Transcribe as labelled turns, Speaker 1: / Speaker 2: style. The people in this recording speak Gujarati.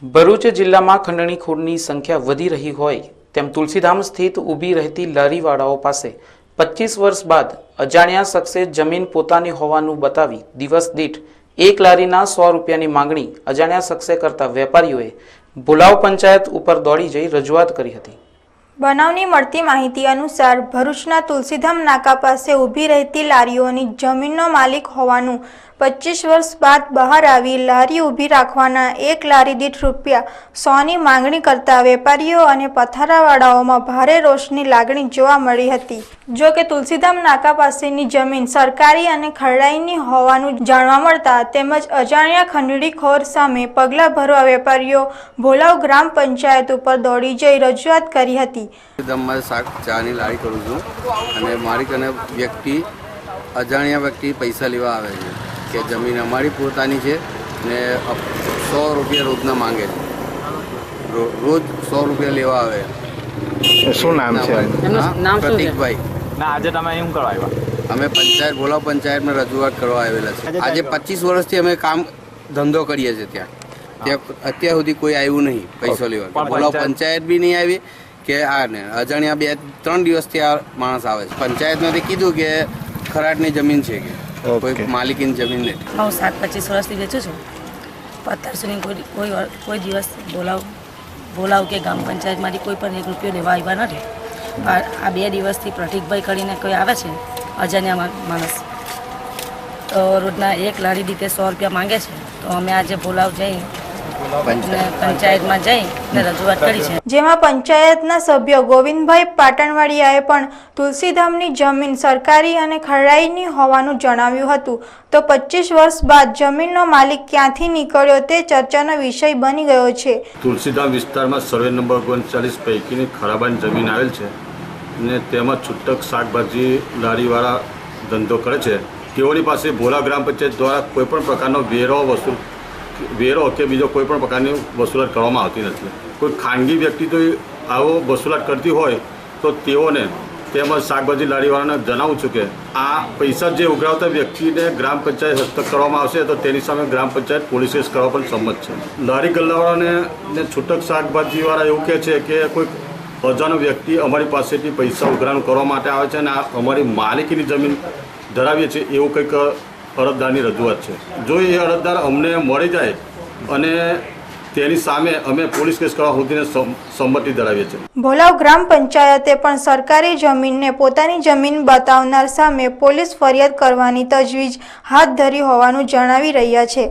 Speaker 1: ભરૂચ જિલ્લામાં ખંડણીખોરની સંખ્યા વધી રહી હોય તેમ તુલસીધામ સ્થિત ઊભી રહેતી લારીવાળાઓ પાસે 25 વર્ષ બાદ અજાણ્યા શખ્સે જમીન પોતાની હોવાનું બતાવી દિવસ દીઠ એક લારીના 100 રૂપિયાની માંગણી અજાણ્યા શખ્સે કરતા વેપારીઓએ ભુલાવ પંચાયત ઉપર દોડી જઈ રજૂઆત કરી હતી।
Speaker 2: બનાવની મળતી માહિતી અનુસાર ભરૂચના તુલસીધામ નાકા પાસે ઊભી રહેતી લારીઓની જમીનનો માલિક હોવાનું 25 વર્ષ બાદ બહાર આવી લારી ઊભી રાખવાના એક લારી દીઠ રૂપિયા 100ની માંગણી કરતા વેપારીઓ અને પથારાવાળાઓમાં ભારે રોષની લાગણી જોવા મળી હતી। જો કે તુલસીધામ નાકા પાસેની જમીન સરકારી અને ખરડાઈની હોવાનું જાણવા મળતા તેમજ અજાણ્યા ખંડણીખોર સામે પગલાં ભરવા વેપારીઓ ભોલાવ ગ્રામ પંચાયત ઉપર દોડી જઈ રજૂઆત કરી હતી।
Speaker 3: શાક ચાની લારી કરું છું અને મારી કને અજાણ્યા વ્યક્તિ પૈસા લેવા આવે છે કે જમીન અમારી પોતાની છે ને 100 રૂપિયા રોજના માંગે છે। રોજ 100 રૂપિયા લેવા આવે।
Speaker 4: શું નામ છે?
Speaker 3: પ્રતિકભાઈ।
Speaker 4: ના, આજે તમે શું કરવા આવ્યા?
Speaker 3: અમે પંચાયત ભોલાવ પંચાયતમાં રજૂઆત કરવા આવેલા છે। આજે 25 વર્ષથી અમે કામ ધંધો કરીએ છીએ ત્યાં અત્યાર સુધી કોઈ આવ્યું નહીં પૈસો લેવા। ભોલાવ પંચાયત બી નહીં આવી કે આ ને અજાણ્યા 2-3 દિવસથી આ માણસ આવે છે। પંચાયતમાંથી કીધું કે ખરાટની જમીન છે કે કોઈ માલિકીની જમીન નથી।
Speaker 5: હું શાક 25 વર્ષથી વેચું છું। અત્યાર સુધી કોઈ દિવસ બોલાવ કે ગ્રામ પંચાયતમાંથી કોઈ પણ 1 રૂપિયો લેવા આવ્યા નથી। આ 2 દિવસથી પ્રતિકભાઈ કરીને કોઈ આવે છે અજાણ્યા માણસ, તો રોજના એક લારી દીઠે 100 રૂપિયા માંગે છે। તો અમે આજે બોલાવ જઈ પંચાયતમાં જઈને રજૂઆત કરી છે,
Speaker 2: જેમાં પંચાયતના સભ્ય ગોવિંદભાઈ પાટણવાડિયાએ પણ તુલસીધામની જમીન સરકારી અને ખરડાઈની હોવાનું જણાવ્યું હતું। તો 25 વર્ષ બાદ જમીનનો માલિક ક્યાંથી નીકળ્યો તે ચર્ચાનો વિષય બની ગયો છે।
Speaker 6: તુલસીધામ વિસ્તારમાં સર્વે નંબર 39 પૈકીની ખરાબાની જમીન આવેલ છે અને તેમાં છૂટક શાકભાજી લારીવાળા ધંધો કરે છે। તેઓની પાસે ભોલા ગ્રામ પંચાયત દ્વારા કોઈપણ પ્રકારનો વેરો કે બીજો કોઈ પણ પ્રકારની વસૂલાત કરવામાં આવતી નથી। કોઈ ખાનગી વ્યક્તિ તો આવો વસૂલાત કરતી હોય તો તેઓને તેમજ શાકભાજી લારીવાળાને જણાવું છું કે આ પૈસા જે ઉઘરાવતા વ્યક્તિને ગ્રામ પંચાયત હસ્તક કરવામાં આવશે તો તેની સામે ગ્રામ પંચાયત પોલીસ કેસ કરવા પણ સંમત છે। લારી ગલ્લાવાળાને છૂટક શાકભાજીવાળા એવું કહે છે કે કોઈ અજાણ્યો વ્યક્તિ અમારી પાસેથી પૈસા ઉઘરાણું કરવા માટે આવે છે અને આ અમારી માલિકીની જમીન ધરાવીએ છીએ એવું કંઈક અરજદારની રજૂઆત છે। જો એ અરજદાર અમને મળી જાય અને તેની સામે અમે પોલીસ કેસ કરવા સુધીને સંમતિ ધરાવીએ છીએ।
Speaker 2: ભોલાવ ગ્રામ પંચાયતે પણ સરકારી જમીનને પોતાની જમીન બતાવનાર સામે પોલીસ ફરિયાદ કરવાની તજવીજ હાથ ધરી હોવાનું જણાવી રહ્યા છે।